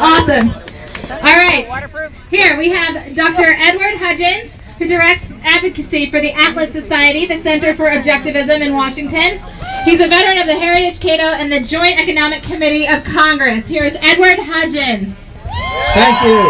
Awesome. All right. Here we have Dr. Edward Hudgins, who directs advocacy for the Atlas Society, the Center for Objectivism in Washington. He's a veteran of the Heritage Cato and the Joint Economic Committee of Congress. Here's Edward Hudgins. Thank you.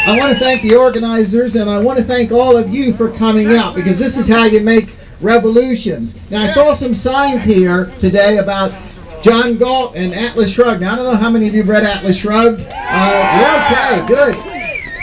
I want to thank the organizers, and I want to thank all of you for coming out, because this is how you make revolutions. Now, I saw some signs here today about John Galt and Atlas Shrugged. Now, I don't know how many of you have read Atlas Shrugged. Yeah, okay, good.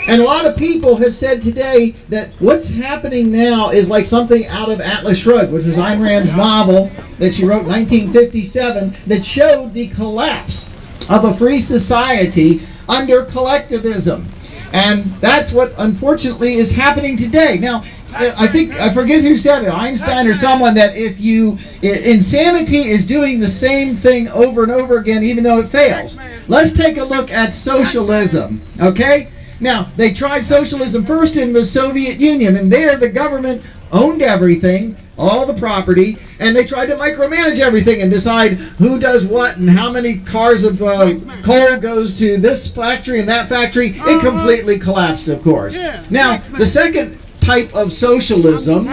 And a lot of people have said today that what's happening now is like something out of Atlas Shrugged, which was Ayn Rand's novel that she wrote in 1957 that showed the collapse of a free society under collectivism. And that's what, unfortunately, is happening today. Now, I think, I forget who said it, Einstein or someone, that if you, insanity is doing the same thing over and over again, even though it fails. Let's take a look at socialism, okay? Now, they tried socialism first in the Soviet Union, and there the government owned everything, all the property, and they tried to micromanage everything and decide who does what and how many cars of coal goes to this factory and that factory. It completely collapsed, of course. Now, the second type of socialism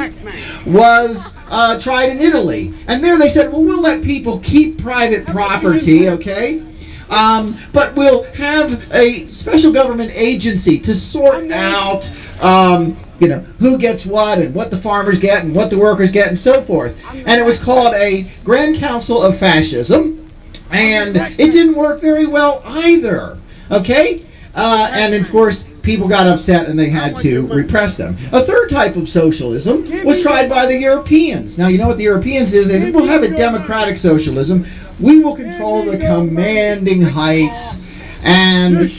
was tried in Italy. And there they said, well, we'll let people keep private property, okay? But we'll have a special government agency to sort out, you know, who gets what and what the farmers get and what the workers get and so forth. And it was called a Grand Council of Fascism. And it didn't work very well either, okay? And of course, people got upset and they had to repress them. A third type of socialism was tried by the Europeans. Now, you know what the Europeans is? They said, we'll have a democratic socialism. We will control the commanding heights, and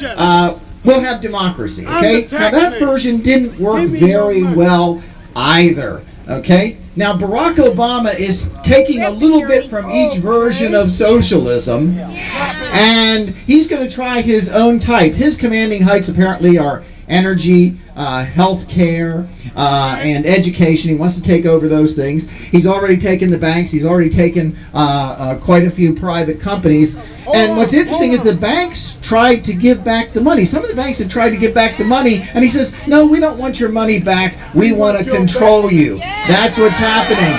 we'll have democracy, okay? Now, that version didn't work very well either, okay? Now, Barack Obama is taking a little bit from each version of socialism, and he's going to try his own type. His commanding heights apparently are energy, health care, and education. He wants to take over those things. He's already taken the banks. He's already taken quite a few private companies. And what's interesting is the banks tried to give back the money. Some of the banks have tried to give back the money, and he says, no, we don't want your money back. We want to control you. That's what's happening.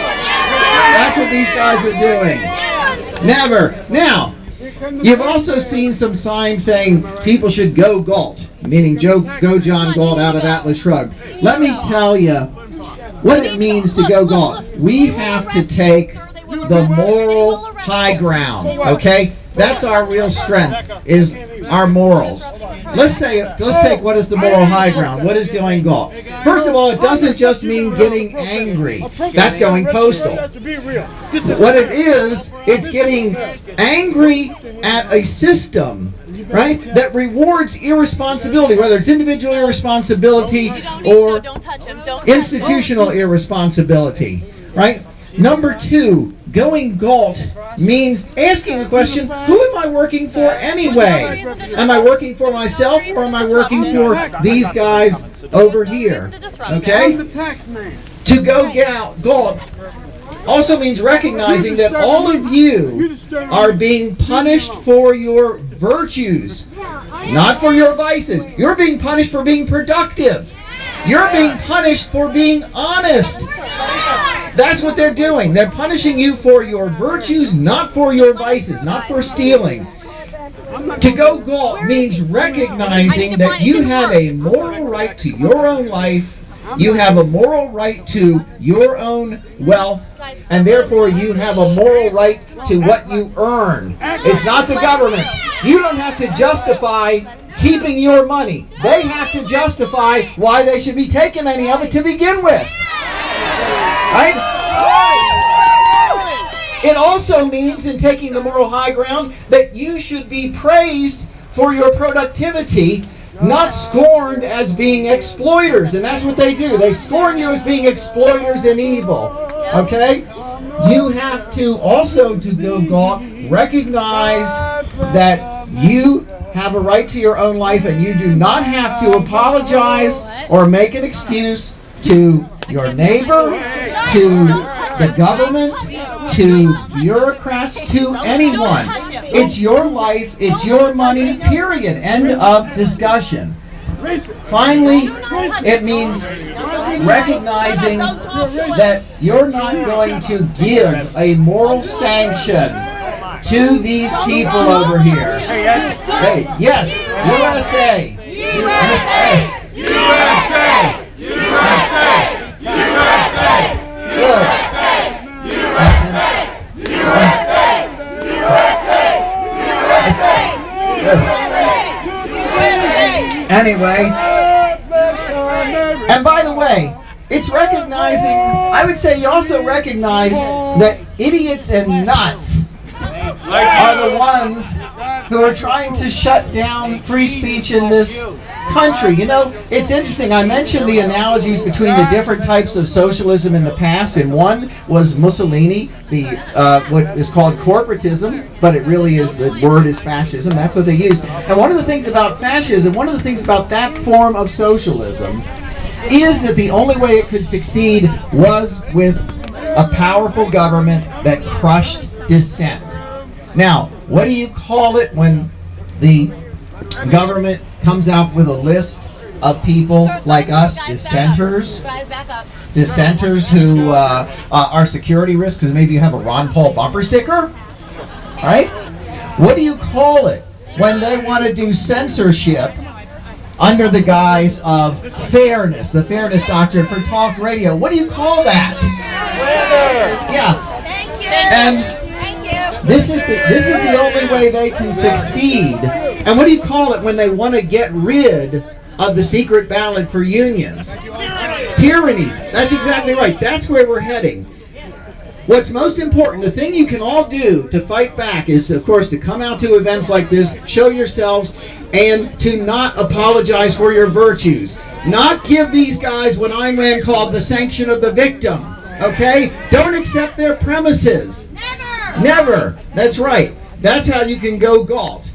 That's what these guys are doing. Never. Now, you've also seen some signs saying people should go Galt, meaning go John Galt out of Atlas Shrugged. Let me tell you what it means to go Galt. We have to take the moral high ground, okay? That's our real strength, is our morals. Let's take what is the moral high ground. What is going Galt? First of all, it doesn't just mean getting angry. That's going postal. What it is, it's getting angry at a system, right, that rewards irresponsibility, whether it's individual irresponsibility or institutional irresponsibility, right? Number two, going Galt means asking a question, who am I working for anyway? Am I working for myself, or am I working for these guys over here? Okay? To go Galt also means recognizing that all of you are being punished for your virtues, not for your vices. You're being punished for being productive. You're being punished for being honest. That's what they're doing. They're punishing you for your virtues, not for your vices, not for stealing. To go Galt means recognizing that you have a moral right to your own life, you have a moral right to your own wealth, and therefore you have a moral right to what you earn. It's not the government. You don't have to justify keeping your money. They have to justify why they should be taking any of it to begin with. Right? It also means, in taking the moral high ground, that you should be praised for your productivity, not scorned as being exploiters. And that's what they do. They scorn you as being exploiters and evil. Okay? You have to also, to go Galt, recognize that you have a right to your own life, and you do not have to apologize or make an excuse to your neighbor, to the government, to bureaucrats, to anyone. It's your life, it's your money, period. End of discussion. Finally, it means recognizing that you're not going to give a moral sanction to these people over here. Hey, yes, USA! USA! USA! USA! USA! Good. Anyway, and by the way, it's recognizing, I would say you also recognize that idiots and nuts are the ones who are trying to shut down free speech in this country. You know, it's interesting. I mentioned the analogies between the different types of socialism in the past, and one was Mussolini, the what is called corporatism, but it really is, the word is fascism. That's what they used. And one of the things about fascism, one of the things about that form of socialism, is that the only way it could succeed was with a powerful government that crushed dissent. Now, what do you call it when the government comes out with a list of people like us, dissenters who are security risks because maybe you have a Ron Paul bumper sticker, right? What do you call it when they want to do censorship under the guise of fairness, the fairness doctrine for talk radio? What do you call that? Yeah. Thank you. And this is the only way they can succeed. And what do you call it when they want to get rid of the secret ballot for unions? Tyranny. That's exactly right. That's where we're heading. What's most important, the thing you can all do to fight back is, of course, to come out to events like this, show yourselves, and to not apologize for your virtues. Not give these guys what Ayn Rand called the sanction of the victim. Okay? Don't accept their premises. Never. That's right. That's how you can go Galt.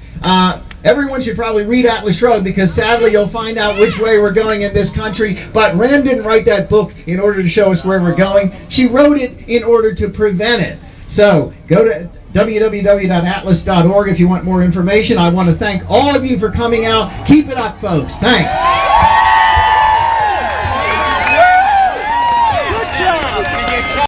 Everyone should probably read Atlas Shrugged, because sadly you'll find out which way we're going in this country. But Rand didn't write that book in order to show us where we're going. She wrote it in order to prevent it. So go to www.atlas.org if you want more information. I want to thank all of you for coming out. Keep it up, folks. Thanks.